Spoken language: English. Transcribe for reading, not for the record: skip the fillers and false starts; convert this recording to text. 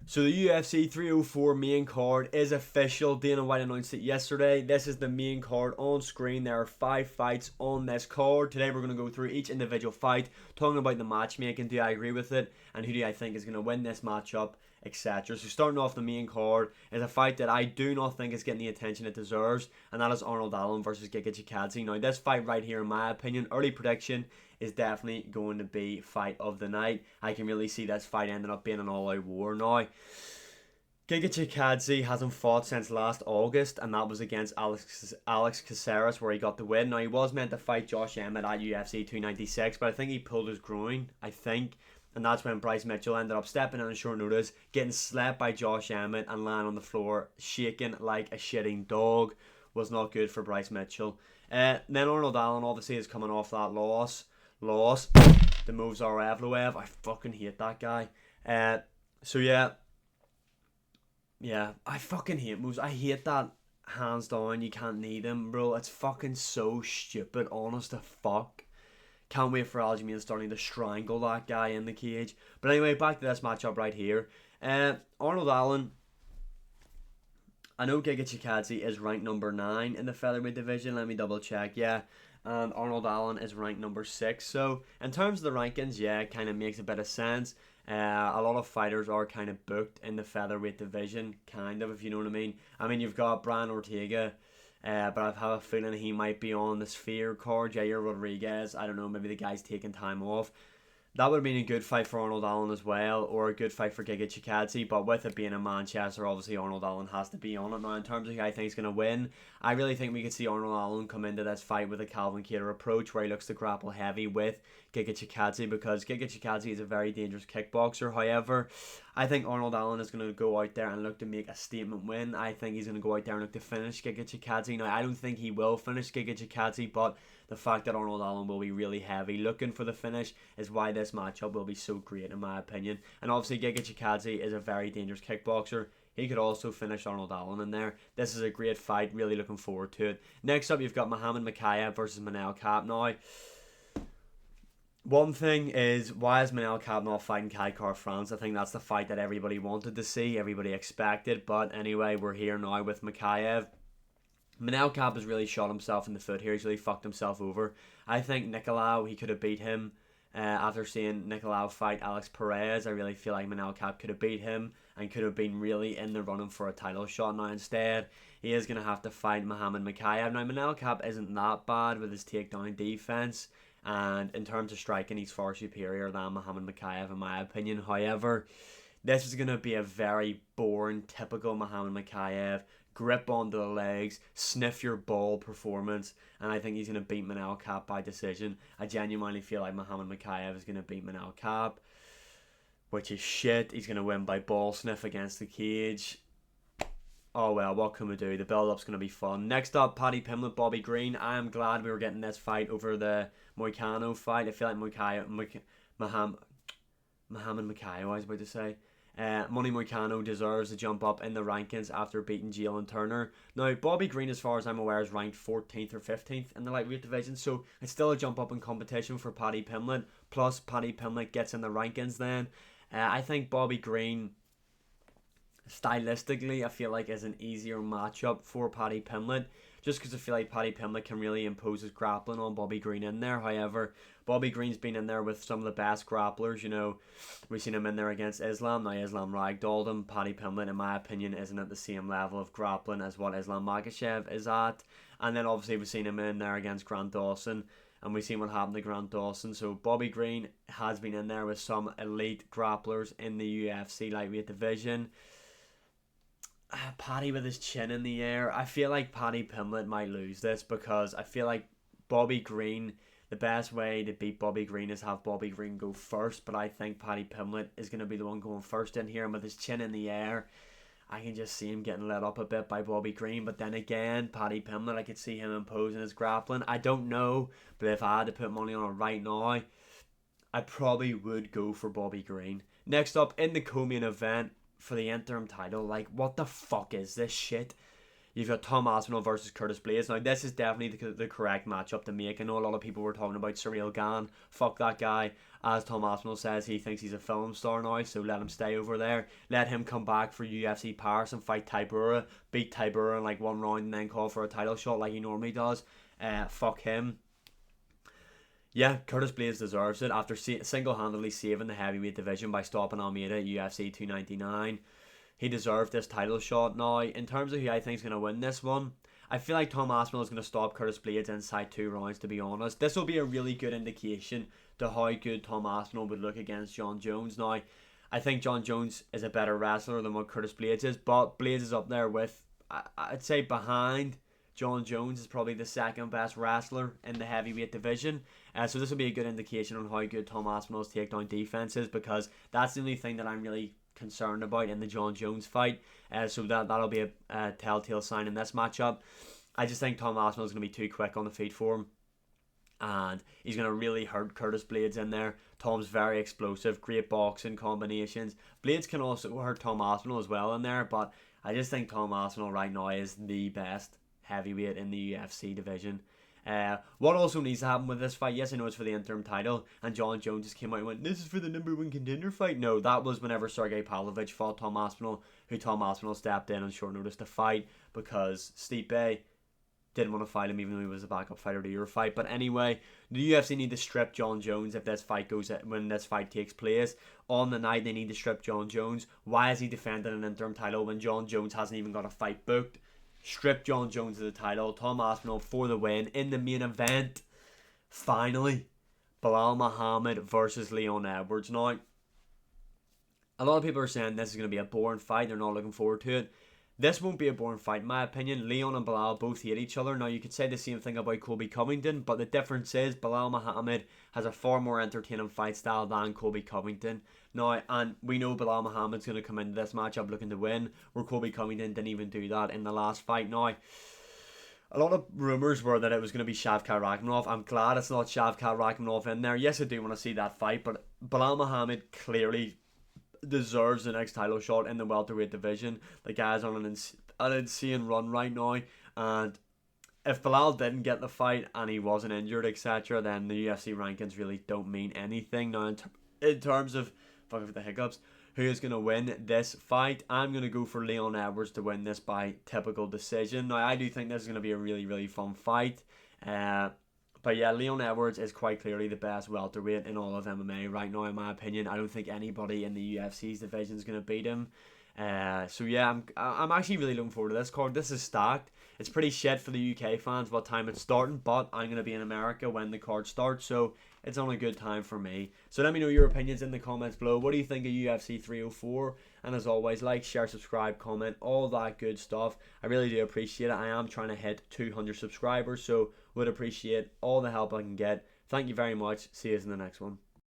So the UFC 304 main card is official. Dana White announced it yesterday. This is the main card on screen. There are 5 fights on this card. Today we're going to go through each individual fight, talking about the matchmaking. Do I agree with it? And who do I think is going to win this matchup, etc. So starting off the main card is a fight that I do not think is getting the attention it deserves, and that is Arnold Allen versus Giga Chikadze. Now this fight right here, in my opinion, early prediction, is definitely going to be fight of the night. I can really see this fight ending up being an all-out war now. Giga Chikadze hasn't fought since last August, and that was against Alex Caceres, where he got the win. Now, he was meant to fight Josh Emmett at UFC 296, but I think he pulled his groin, and that's when Bryce Mitchell ended up stepping in on short notice, getting slapped by Josh Emmett and lying on the floor, shaking like a shitting dog. Was not good for Bryce Mitchell. Then Arnold Allen obviously is coming off that loss. The moves are Evloev. I fucking hate that guy. Yeah, I fucking hate moves. I hate that hands down, you can't need him, bro. It's fucking so stupid, honest to fuck. Can't wait for Aljamain starting to strangle that guy in the cage. But anyway, back to this matchup right here. Arnold Allen, I know Giga Chikadze is ranked number 9 in the featherweight division. Let me double check. Yeah. And Arnold Allen is ranked number 6. So, in terms of the rankings, yeah, it kind of makes a bit of sense. A lot of fighters are kind of booked in the featherweight division, kind of, if you know what I mean. I mean, you've got Brian Ortega, but I have a feeling he might be on the Sphere card. Jair Rodriguez, I don't know, maybe the guy's taking time off. That would have been a good fight for Arnold Allen as well, or a good fight for Giga Chikadze, but with it being in Manchester, obviously Arnold Allen has to be on it. Now, in terms of who I think is going to win, I really think we could see Arnold Allen come into this fight with a Calvin Kattar approach, where he looks to grapple heavy with Giga Chikadze, because Giga Chikadze is a very dangerous kickboxer. However, I think Arnold Allen is going to go out there and look to make a statement win. I think he's going to go out there and look to finish Giga Chikadze. Now, I don't think he will finish Giga Chikadze, but the fact that Arnold Allen will be really heavy looking for the finish is why this matchup will be so great, in my opinion. And obviously, Giga Chikadze is a very dangerous kickboxer. He could also finish Arnold Allen in there. This is a great fight. Really looking forward to it. Next up, you've got Muhammad Mokaev versus Manel Kape. Now, one thing is, why is Manel Kape not fighting Kai France? I think that's the fight that everybody wanted to see, everybody expected. But anyway, we're here now with Mokaev. Manel Kape has really shot himself in the foot here. He's really fucked himself over. I think Nicolau, he could have beat him. After seeing Nicolau fight Alex Perez, I really feel like Manel Kape could have beat him and could have been really in the running for a title shot. Now instead, he is going to have to fight Muhammad Mokaev. Now, Manel Kape isn't that bad with his takedown defense, and in terms of striking, he's far superior than Muhammad Mokaev, in my opinion. However, this is going to be a very boring, typical Muhammad Mokaev grip onto the legs, sniff your ball performance, and I think he's going to beat Manel Kape by decision. I genuinely feel like Muhammad Mokaev is going to beat Manel Kape, which is shit. He's going to win by ball sniff against the cage. Oh well, what can we do? The build-up's going to be fun. Next up, Paddy Pimblett, Bobby Green. I am glad we were getting this fight over the Moicano fight. I feel like Muhammad Mokaev, I was about to say. Money Moicano deserves to jump up in the rankings after beating Jalen Turner. Now, Bobby Green, as far as I'm aware, is ranked 14th or 15th in the lightweight division, so it's still a jump up in competition for Paddy Pimblett. Plus, Paddy Pimblett gets in the rankings then. I think Bobby Green, stylistically, I feel like is an easier matchup for Paddy Pimblett, just because I feel like Paddy Pimblett can really impose his grappling on Bobby Green in there. However, Bobby Green's been in there with some of the best grapplers. You know, we've seen him in there against Islam. Now, Islam ragdolled him. Paddy Pimblett, in my opinion, isn't at the same level of grappling as what Islam Makhachev is at. And then, obviously, we've seen him in there against Grant Dawson, and we've seen what happened to Grant Dawson. So, Bobby Green has been in there with some elite grapplers in the UFC lightweight division. Paddy with his chin in the air. I feel like Paddy Pimblett might lose this, because I feel like Bobby Green, the best way to beat Bobby Green is have Bobby Green go first, but I think Paddy Pimblett is going to be the one going first in here, and with his chin in the air, I can just see him getting let up a bit by Bobby Green. But then again, Paddy Pimblett, I could see him imposing his grappling. I don't know, but if I had to put money on it right now, I probably would go for Bobby Green. Next up, in the co-main event for the interim title, like, what the fuck is this shit? You've got Tom Aspinall versus Curtis Blaydes. Now, this is definitely the correct matchup to make. I know a lot of people were talking about Cyril Gane. Fuck that guy. As Tom Aspinall says, he thinks he's a film star now, so let him stay over there. Let him come back for UFC Paris and fight Tybura. Beat Tybura in like 1 round and then call for a title shot like he normally does. Fuck him. Yeah, Curtis Blaydes deserves it after single-handedly saving the heavyweight division by stopping Almeida at UFC 299. He deserved this title shot. Now, in terms of who I think is going to win this one, I feel like Tom Aspinall is going to stop Curtis Blaydes inside 2 rounds, to be honest. This will be a really good indication to how good Tom Aspinall would look against Jon Jones. Now, I think Jon Jones is a better wrestler than what Curtis Blaydes is, but Blaydes is up there with, I'd say behind Jon Jones is probably the second best wrestler in the heavyweight division. So this will be a good indication on how good Tom Aspinall's takedown defense is, because that's the only thing that I'm really concerned about in the Jon Jones fight. So that'll be a telltale sign in this matchup. I just think Tom Aspinall is going to be too quick on the feet for him, and he's going to really hurt Curtis Blaydes in there. Tom's very explosive, great boxing combinations. Blaydes can also hurt Tom Aspinall as well in there, but I just think Tom Aspinall right now is the best heavyweight in the UFC division. What also needs to happen with this fight, yes, I know it's for the interim title, and Jon Jones just came out and went, this is for the #1 contender fight. No, that was whenever Sergey Pavlovich fought Tom Aspinall, who Tom Aspinall stepped in on short notice to fight because Stipe didn't want to fight him even though he was a backup fighter to your fight. But anyway, the UFC need to strip Jon Jones if this fight when this fight takes place. On the night, they need to strip Jon Jones. Why is he defending an interim title when Jon Jones hasn't even got a fight booked? Strip Jon Jones of the title. Tom Aspinall for the win in the main event. Finally, Belal Muhammad versus Leon Edwards. Now, a lot of people are saying this is going to be a boring fight. They're not looking forward to it. This won't be a boring fight, in my opinion. Leon and Belal both hate each other. Now, you could say the same thing about Colby Covington, but the difference is Belal Muhammad has a far more entertaining fight style than Colby Covington. Now, and we know Belal Muhammad's going to come into this matchup looking to win, where Colby Covington didn't even do that in the last fight. Now, a lot of rumours were that it was going to be Shavkat Rakhmonov. I'm glad it's not Shavkat Rakhmonov in there. Yes, I do want to see that fight, but Belal Muhammad clearly deserves the next title shot in the welterweight division. The guy's on an insane run right now, and if Belal didn't get the fight and he wasn't injured, etc., then the UFC rankings really don't mean anything. Now, in terms of fuck with the hiccups, who is going to win this fight, I'm going to go for Leon Edwards to win this by typical decision. Now, I do think this is going to be a really, really fun fight. But yeah, Leon Edwards is quite clearly the best welterweight in all of MMA right now, in my opinion. I don't think anybody in the UFC's division is going to beat him. So yeah, I'm actually really looking forward to this card. This is stacked. It's pretty shit for the UK fans what time it's starting, but I'm going to be in America when the card starts, so it's on a good time for me. So let me know your opinions in the comments below. What do you think of UFC 304? And as always, like, share, subscribe, comment, all that good stuff. I really do appreciate it. I am trying to hit 200 subscribers, so would appreciate all the help I can get. Thank you very much. See you in the next one.